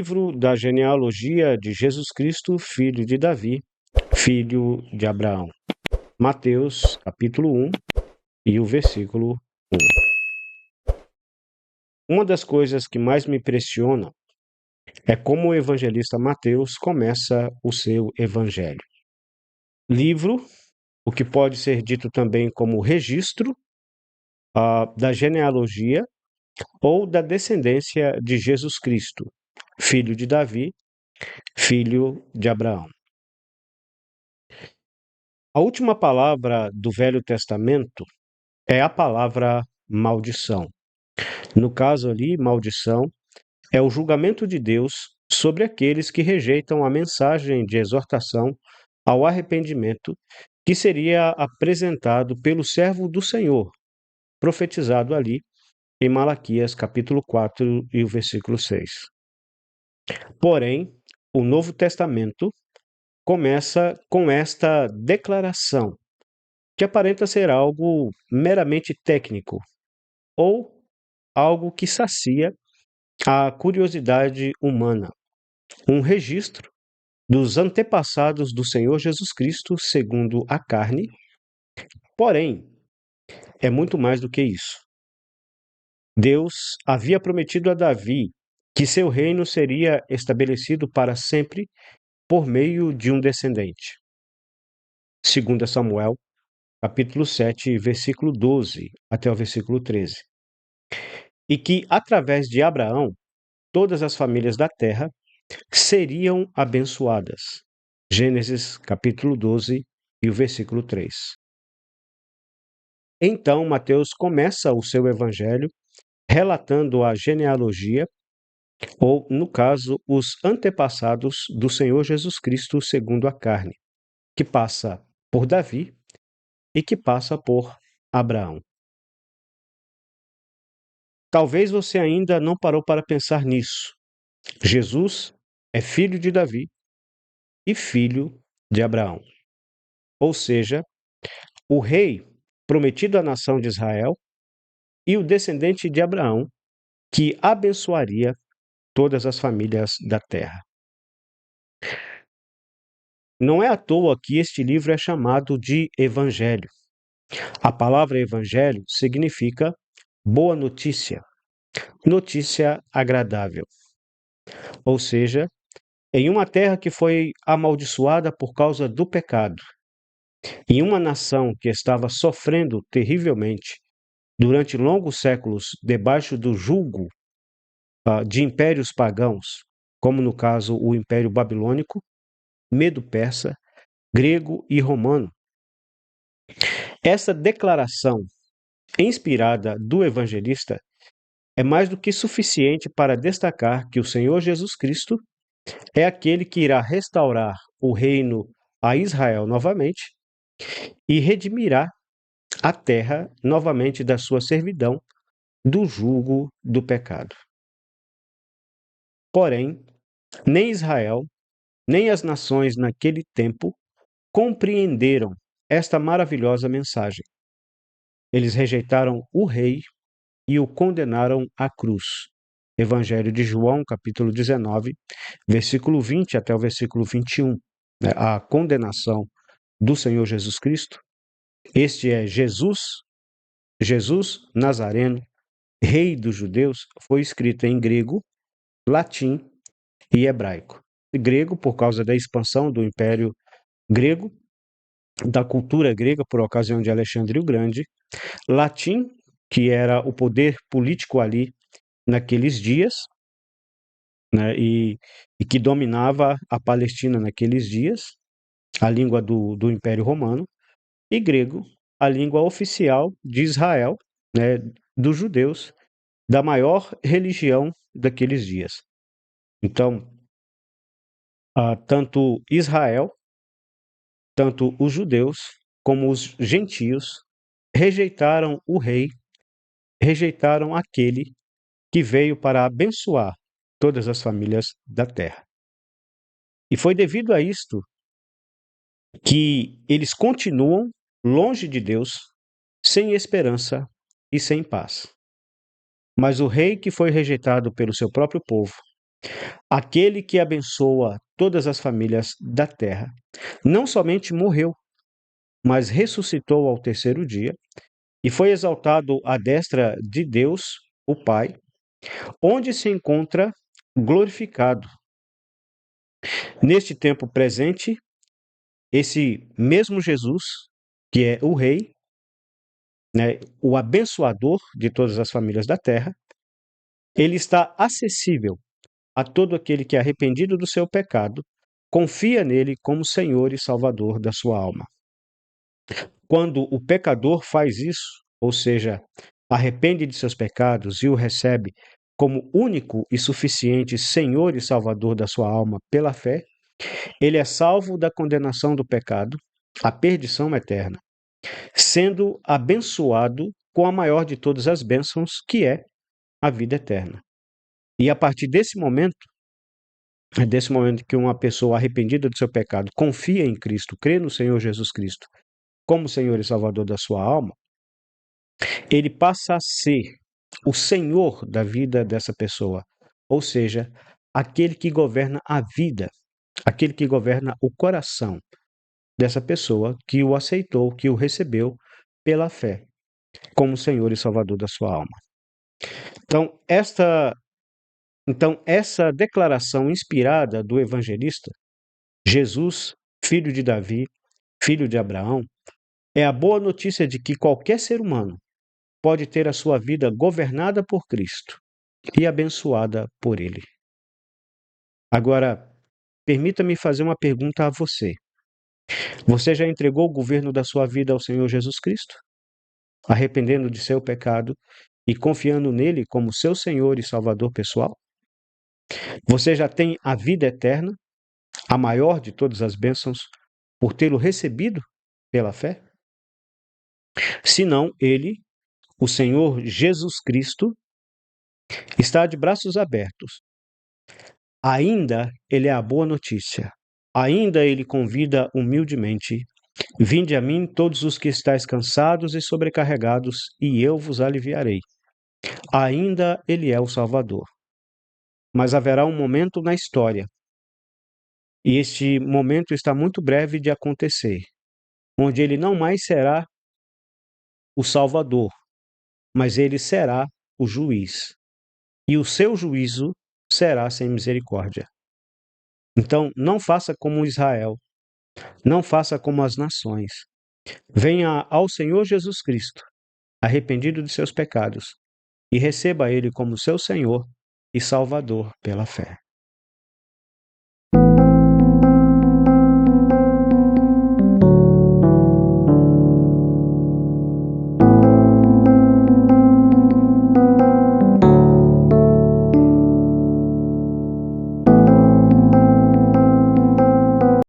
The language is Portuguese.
Livro da genealogia de Jesus Cristo, filho de Davi, filho de Abraão. Mateus, capítulo 1 e o versículo 1. Uma das coisas que mais me impressiona é como o evangelista Mateus começa o seu evangelho. Livro, o que pode ser dito também como registro da genealogia ou da descendência de Jesus Cristo, filho de Davi, filho de Abraão. A última palavra do Velho Testamento é a palavra maldição. No caso ali, maldição é o julgamento de Deus sobre aqueles que rejeitam a mensagem de exortação ao arrependimento que seria apresentado pelo servo do Senhor, profetizado ali em Malaquias capítulo 4 e o versículo 6. Porém, o Novo Testamento começa com esta declaração, que aparenta ser algo meramente técnico ou algo que sacia a curiosidade humana, um registro dos antepassados do Senhor Jesus Cristo segundo a carne. Porém, é muito mais do que isso. Deus havia prometido a Davi que seu reino seria estabelecido para sempre por meio de um descendente. 2 Samuel, capítulo 7, versículo 12 até o versículo 13. E que, através de Abraão, todas as famílias da terra seriam abençoadas. Gênesis, capítulo 12 e o versículo 3. Então, Mateus começa o seu evangelho relatando a genealogia, ou, no caso, os antepassados do Senhor Jesus Cristo segundo a carne, que passa por Davi e que passa por Abraão. Talvez você ainda não parou para pensar nisso. Jesus é filho de Davi e filho de Abraão. Ou seja, o rei prometido à nação de Israel e o descendente de Abraão, que abençoaria todas as famílias da terra. Não é à toa que este livro é chamado de Evangelho. A palavra Evangelho significa boa notícia, notícia agradável. Ou seja, em uma terra que foi amaldiçoada por causa do pecado, em uma nação que estava sofrendo terrivelmente durante longos séculos debaixo do jugo de impérios pagãos, como no caso o Império Babilônico, Medo-Persa, grego e romano. Essa declaração inspirada do evangelista é mais do que suficiente para destacar que o Senhor Jesus Cristo é aquele que irá restaurar o reino a Israel novamente e redimirá a terra novamente da sua servidão, do jugo do pecado. Porém, nem Israel, nem as nações naquele tempo compreenderam esta maravilhosa mensagem. Eles rejeitaram o rei e o condenaram à cruz. Evangelho de João, capítulo 19, versículo 20 até o versículo 21. A condenação do Senhor Jesus Cristo. Este é Jesus Nazareno, rei dos judeus, foi escrito em grego, latim e hebraico. Grego, por causa da expansão do Império Grego, da cultura grega, por ocasião de Alexandre o Grande. Latim, que era o poder político ali naqueles dias, né, e que dominava a Palestina naqueles dias, a língua do Império Romano. E grego, a língua oficial de Israel, né, dos judeus, da maior religião daqueles dias. Então, tanto Israel, tanto os judeus, como os gentios, rejeitaram o rei, rejeitaram aquele que veio para abençoar todas as famílias da terra. E foi devido a isto que eles continuam longe de Deus, sem esperança e sem paz. Mas o rei que foi rejeitado pelo seu próprio povo, Aquele que abençoa todas as famílias da terra, não somente morreu, mas ressuscitou ao terceiro dia e foi exaltado à destra de Deus, o Pai, onde se encontra glorificado. Neste tempo presente, esse mesmo Jesus, que é o Rei, né, o abençoador de todas as famílias da terra, ele está acessível a todo aquele que é arrependido do seu pecado, confia nele como Senhor e Salvador da sua alma. Quando o pecador faz isso, ou seja, arrepende de seus pecados e o recebe como único e suficiente Senhor e Salvador da sua alma pela fé, ele é salvo da condenação do pecado, a perdição eterna, sendo abençoado com a maior de todas as bênçãos, que é a vida eterna. E a partir desse momento que uma pessoa arrependida do seu pecado confia em Cristo, crê no Senhor Jesus Cristo como Senhor e Salvador da sua alma, ele passa a ser o Senhor da vida dessa pessoa, ou seja, aquele que governa a vida, aquele que governa o coração dessa pessoa que o aceitou, que o recebeu pela fé como Senhor e Salvador da sua alma. Essa declaração inspirada do evangelista, Jesus, filho de Davi, filho de Abraão, é a boa notícia de que qualquer ser humano pode ter a sua vida governada por Cristo e abençoada por Ele. Agora, permita-me fazer uma pergunta a você. Você já entregou o governo da sua vida ao Senhor Jesus Cristo? Arrependendo de seu pecado e confiando nele como seu Senhor e Salvador pessoal? Você já tem a vida eterna, a maior de todas as bênçãos, por tê-lo recebido pela fé? Se não, ele, o Senhor Jesus Cristo, está de braços abertos. Ainda ele é a boa notícia. Ainda ele convida humildemente: vinde a mim todos os que estáis cansados e sobrecarregados, e eu vos aliviarei. Ainda ele é o Salvador. Mas haverá um momento na história, e este momento está muito breve de acontecer, onde ele não mais será o Salvador, mas ele será o juiz. E o seu juízo será sem misericórdia. Então, não faça como Israel, não faça como as nações. Venha ao Senhor Jesus Cristo, arrependido de seus pecados, e receba Ele como seu Senhor e Salvador pela fé.